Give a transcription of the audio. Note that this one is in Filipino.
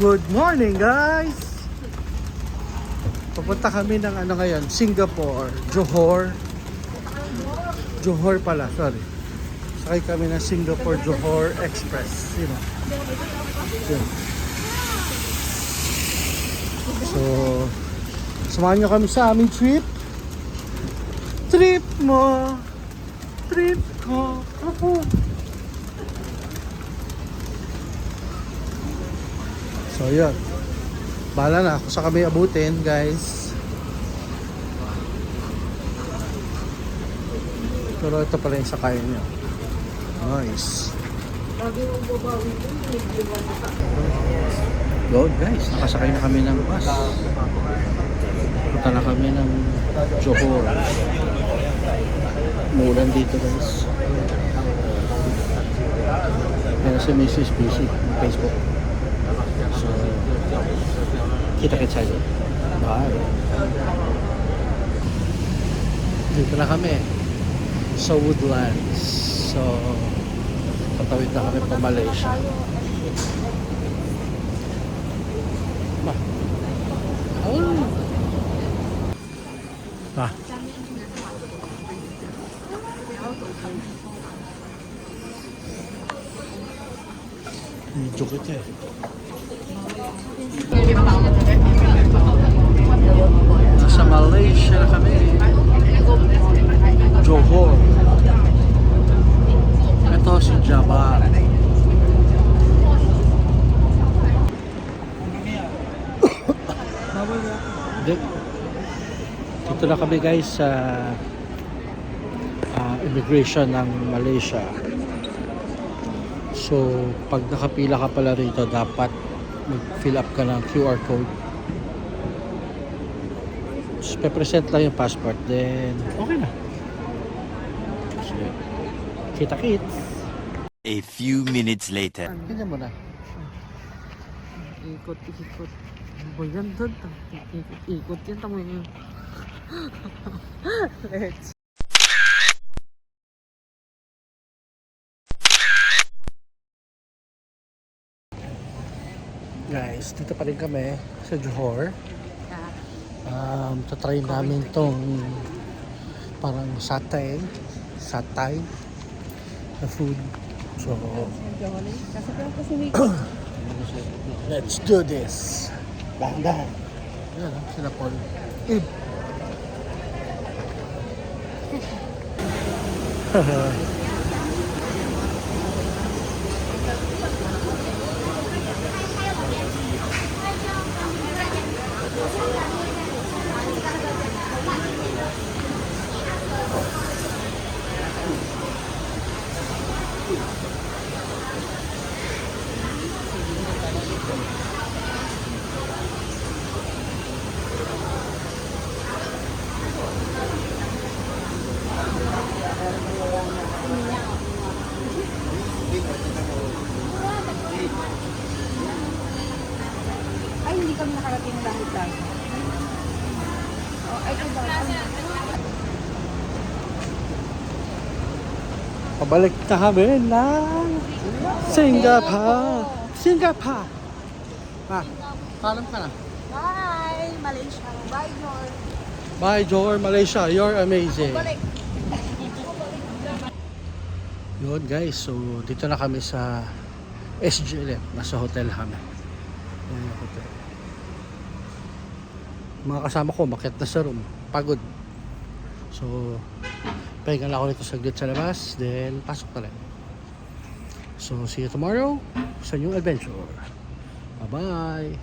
Good morning guys! Papunta kami ng ano ngayon, Singapore, Johor. Johor pala, sorry. Sakay kami ng Singapore Johor Express. Yun. Yun. So, samahan nyo kami sa aming trip. Trip mo, trip ko. So yun, bahala na kung saan kami abutin guys. Pero ito pala yung sakayan nyo. Nice. Yun guys, nakasakay na kami ng bus. Punta na kami ng Johor. Umulan dito guys. Kaya si Mrs. busy Facebook. So, kita-kits tayo. Bye. Dito na kami sa Woodlands. So, patawid na kami pa Malaysia. Ba? Oh. Ba? Medyo kita eh. Nasa Malaysia na kami. Johor. Ito si Jabal. Dito na kami guys sa immigration ng Malaysia. So pag nakapila ka pala rito, dapat mag-fill up ka ng QR code. Just pe-present lang yung passport, then okay na. So, kita-kits. A few minutes later. Tingnan mo na. Ikot. Ano yan doon? Ikot yan. Tamo yun. Let's. Guys, dito pa rin kami sa Johor. Tatry namin tong parang satay na food. So, let's do this. Dahan-dahan. Yan, sila Paul. Ay, hindi kami nakarating ng langit lang. Oh, ay, ito daw. Pabalik na kami ng Singapore. Singapore. Paalam ka na. Bye, Malaysia. Bye, Johor. Bye, Johor, Malaysia. You're amazing. Balik. Yun guys, so dito na kami sa SGLF. Nasa hotel kami. Yan yung hotel. Mga kasama ko, makiat na sa room. Pagod. So, pahinga na ako nito saglit sa labas. Then, pasok na rin. So, see you tomorrow sa new adventure. Bye-bye!